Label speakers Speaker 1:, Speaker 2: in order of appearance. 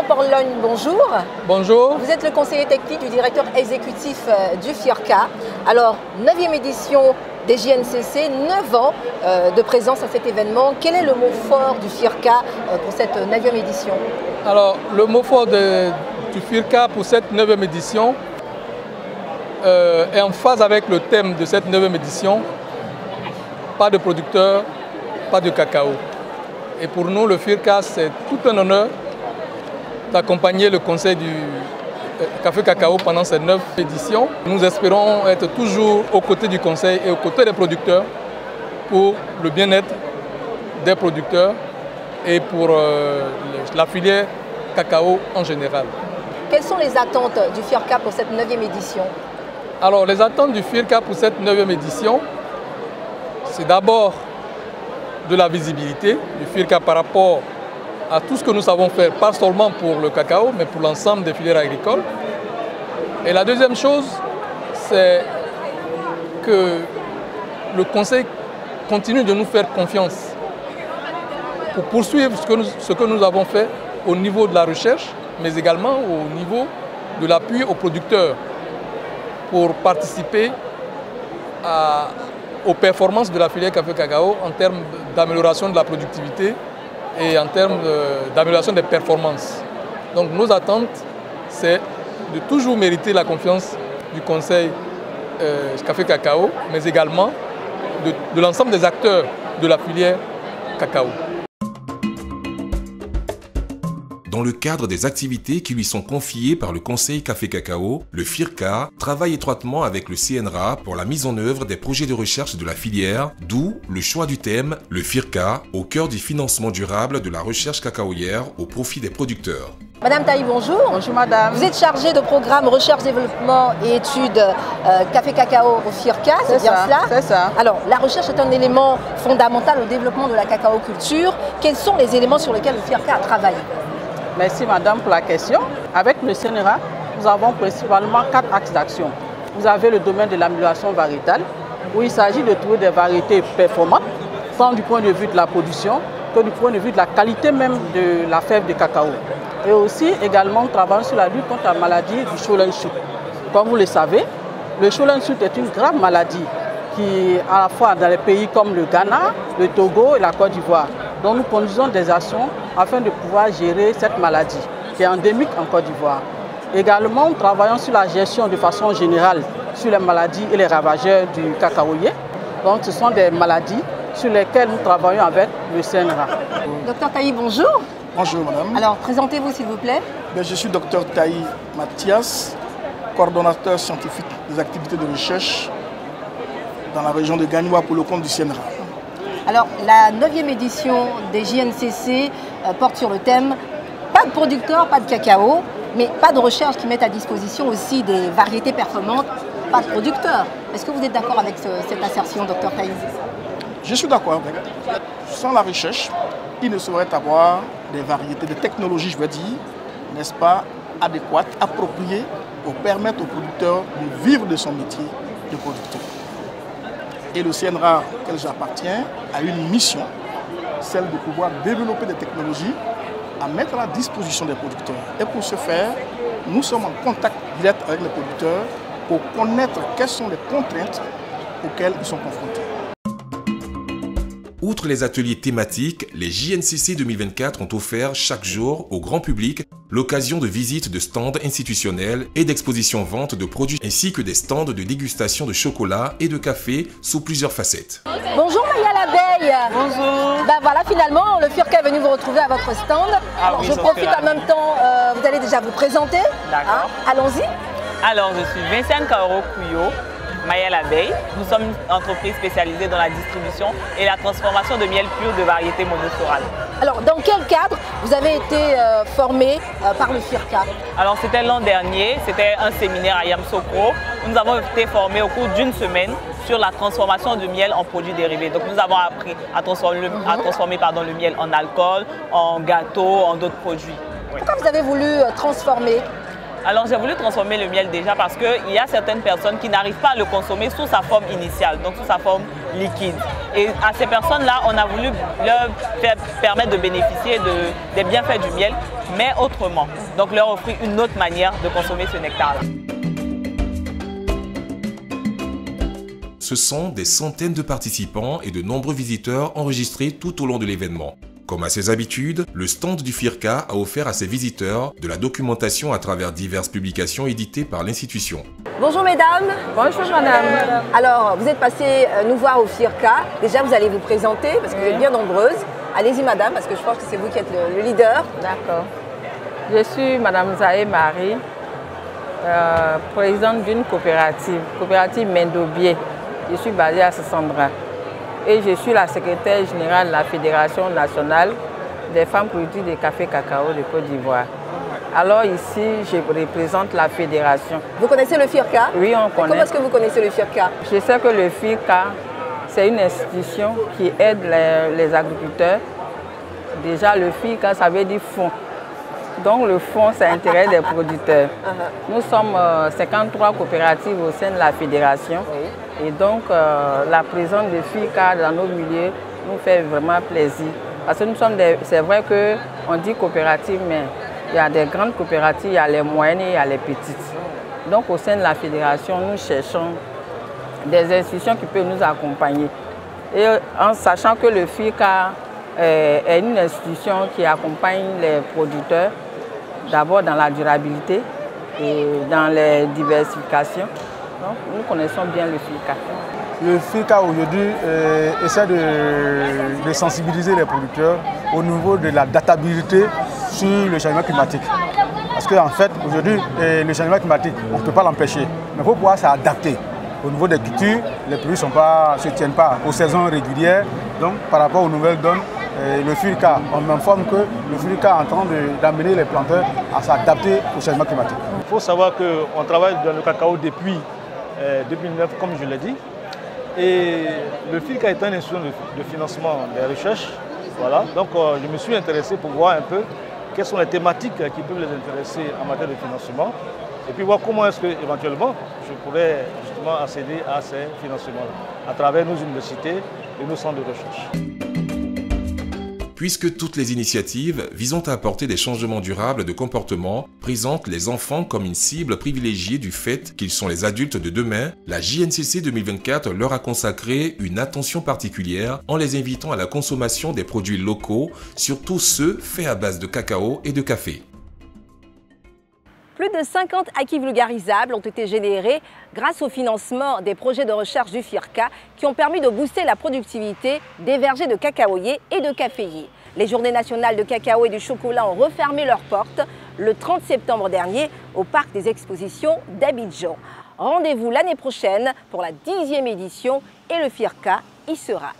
Speaker 1: Jean-Paul Logne, bonjour.
Speaker 2: Bonjour.
Speaker 1: Vous êtes le conseiller technique du directeur exécutif du FIRCA. Alors, 9e édition des JNCC, 9 ans de présence à cet événement. Quel est le mot fort du FIRCA pour cette 9e édition?
Speaker 2: Alors, le mot fort du FIRCA pour cette 9e édition est en phase avec le thème de cette 9e édition. Pas de producteurs, pas de cacao. Et pour nous, le FIRCA, c'est tout un honneur d'accompagner le conseil du Café Cacao pendant cette 9e édition. Nous espérons être toujours aux côtés du conseil et aux côtés des producteurs pour le bien-être des producteurs et pour la filière cacao en général.
Speaker 1: Quelles sont les attentes du FIRCA pour cette 9e édition?
Speaker 2: Alors, les attentes du FIRCA pour cette 9e édition, c'est d'abord de la visibilité du FIRCA par rapport à tout ce que nous savons faire, pas seulement pour le cacao, mais pour l'ensemble des filières agricoles. Et la deuxième chose, c'est que le Conseil continue de nous faire confiance pour poursuivre ce que nous avons fait au niveau de la recherche, mais également au niveau de l'appui aux producteurs pour participer aux performances de la filière café-cacao en termes d'amélioration de la productivité et en termes d'amélioration des performances. Donc nos attentes, c'est de toujours mériter la confiance du Conseil café-cacao, mais également de l'ensemble des acteurs de la filière cacao.
Speaker 3: Dans le cadre des activités qui lui sont confiées par le Conseil Café Cacao, le FIRCA travaille étroitement avec le CNRA pour la mise en œuvre des projets de recherche de la filière, d'où le choix du thème « Le FIRCA au cœur du financement durable de la recherche cacaoyère au profit des producteurs ».
Speaker 1: Madame Taï, bonjour.
Speaker 4: Bonjour madame.
Speaker 1: Vous êtes chargée de programme recherche, développement et études Café Cacao au FIRCA, c'est bien cela?
Speaker 4: C'est ça.
Speaker 1: Alors, la recherche est un élément fondamental au développement de la cacaoculture. Quels sont les éléments sur lesquels le FIRCA a travaillé?
Speaker 4: Merci madame pour la question. Avec le CNRA, nous avons principalement 4 axes d'action. Vous avez le domaine de l'amélioration variétale, où il s'agit de trouver des variétés performantes, tant du point de vue de la production que du point de vue de la qualité même de la fève de cacao. Et aussi, également, nous travaillons sur la lutte contre la maladie du Sholen-Sud. Comme vous le savez, le Sholen-Sud est une grave maladie qui, à la fois dans les pays comme le Ghana, le Togo et la Côte d'Ivoire. Donc nous conduisons des actions afin de pouvoir gérer cette maladie qui est endémique en Côte d'Ivoire. Également, nous travaillons sur la gestion de façon générale sur les maladies et les ravageurs du cacaoyer. Donc ce sont des maladies sur lesquelles nous travaillons avec le CNRA.
Speaker 1: Docteur Taï, bonjour.
Speaker 5: Bonjour madame.
Speaker 1: Alors présentez-vous s'il vous plaît.
Speaker 5: Je suis docteur Taï Mathias, coordonnateur scientifique des activités de recherche dans la région de Gagnoua pour le compte du CNRA.
Speaker 1: Alors, la 9e édition des JNCC porte sur le thème « Pas de producteurs, pas de cacao, mais pas de recherche qui mettent à disposition aussi des variétés performantes, pas de producteurs ». Est-ce que vous êtes d'accord avec cette assertion, docteur Taï?
Speaker 5: Je suis d'accord. Sans la recherche, il ne saurait avoir des variétés, des technologies, je veux dire, n'est-ce pas, adéquates, appropriées pour permettre aux producteurs de vivre de son métier de producteur. Et le CNRA, auquel j'appartiens, a une mission, celle de pouvoir développer des technologies à mettre à la disposition des producteurs. Et pour ce faire, nous sommes en contact direct avec les producteurs pour connaître quelles sont les contraintes auxquelles ils sont confrontés.
Speaker 3: Outre les ateliers thématiques, les JNCC 2024 ont offert chaque jour au grand public l'occasion de visites de stands institutionnels et d'expositions-ventes de produits ainsi que des stands de dégustation de chocolat et de café sous plusieurs facettes.
Speaker 1: Bonjour Maya l'abeille.
Speaker 4: Bonjour.
Speaker 1: Ben voilà, finalement, le FIRCA est venu vous retrouver à votre stand. Alors, je profite en même temps, vous allez déjà vous présenter.
Speaker 6: D'accord.
Speaker 1: Allons-y.
Speaker 6: Alors, je suis Vincent Kaoro Kouyo, Maya l'abeille. Nous sommes une entreprise spécialisée dans la distribution et la transformation de miel pur de variétés monoflorales.
Speaker 1: Alors, dans quel cadre vous avez été formé par le FIRCA?
Speaker 6: Alors, c'était l'an dernier, c'était un séminaire à Yamoussoukro. Nous avons été formés au cours d'une semaine sur la transformation du miel en produits dérivés. Donc, nous avons appris à transformer, le miel en alcool, en gâteau, en d'autres produits. Oui.
Speaker 1: Pourquoi vous avez voulu transformer?
Speaker 6: Alors j'ai voulu transformer le miel déjà parce qu'il y a certaines personnes qui n'arrivent pas à le consommer sous sa forme initiale, donc sous sa forme liquide. Et à ces personnes-là, on a voulu leur permettre de bénéficier des bienfaits du miel, mais autrement. Donc leur offrir une autre manière de consommer ce nectar-là.
Speaker 3: Ce sont des centaines de participants et de nombreux visiteurs enregistrés tout au long de l'événement. Comme à ses habitudes, le stand du FIRCA a offert à ses visiteurs de la documentation à travers diverses publications éditées par l'institution.
Speaker 1: Bonjour mesdames.
Speaker 4: Bonjour madame.
Speaker 1: Alors, vous êtes passées nous voir au FIRCA. Déjà, vous allez vous présenter parce que vous êtes bien nombreuses. Allez-y madame, parce que je pense que c'est vous qui êtes le leader.
Speaker 4: D'accord. Je suis madame Zahé Marie, présidente d'une coopérative Mendobier. Je suis basée à Sassandra. Et je suis la secrétaire générale de la Fédération nationale des femmes productrices de café cacao de Côte d'Ivoire. Alors ici, je représente la fédération.
Speaker 1: Vous connaissez le FIRCA?
Speaker 4: Oui, on connaît.
Speaker 1: Comment est-ce que vous connaissez le FIRCA?
Speaker 4: Je sais que le FIRCA, c'est une institution qui aide les agriculteurs. Déjà, le FIRCA, ça veut dire fonds. Donc le fonds, c'est l'intérêt des producteurs. Nous sommes 53 coopératives au sein de la fédération. Oui. Et donc la présence de FIRCA dans nos milieux nous fait vraiment plaisir. Parce que nous sommes c'est vrai qu'on dit coopérative, mais il y a des grandes coopératives, il y a les moyennes et il y a les petites. Donc au sein de la fédération, nous cherchons des institutions qui peuvent nous accompagner. Et en sachant que le FIRCA est une institution qui accompagne les producteurs, d'abord dans la durabilité et dans les diversifications. Donc, nous connaissons bien le FIRCA.
Speaker 7: Le FIRCA aujourd'hui essaie de sensibiliser les producteurs au niveau de la databilité sur le changement climatique. Parce qu'en fait, aujourd'hui, le changement climatique, on ne peut pas l'empêcher. Mais il faut pouvoir s'adapter. Au niveau des cultures, les produits ne se tiennent pas aux saisons régulières. Donc, par rapport aux nouvelles donnes, le FIRCA, on m'informe que le FIRCA est en train d'amener les planteurs à s'adapter au changement climatique.
Speaker 5: Il faut savoir qu'on travaille dans le cacao depuis 2009, comme je l'ai dit. Et le FIRCA est un instrument de financement des recherches. Voilà. Donc, je me suis intéressé pour voir un peu quelles sont les thématiques qui peuvent les intéresser en matière de financement. Et puis voir comment est-ce qu'éventuellement je pourrais justement accéder à ces financements-là à travers nos universités et nos centres de recherche.
Speaker 3: Puisque toutes les initiatives visant à apporter des changements durables de comportement présentent les enfants comme une cible privilégiée du fait qu'ils sont les adultes de demain, la JNCC 2024 leur a consacré une attention particulière en les invitant à la consommation des produits locaux, surtout ceux faits à base de cacao et de café.
Speaker 1: Plus de 50 acquis vulgarisables ont été générés grâce au financement des projets de recherche du FIRCA qui ont permis de booster la productivité des vergers de cacaoyers et de caféiers. Les journées nationales de cacao et du chocolat ont refermé leurs portes le 30 septembre dernier au parc des expositions d'Abidjan. Rendez-vous l'année prochaine pour la 10e édition et le FIRCA y sera.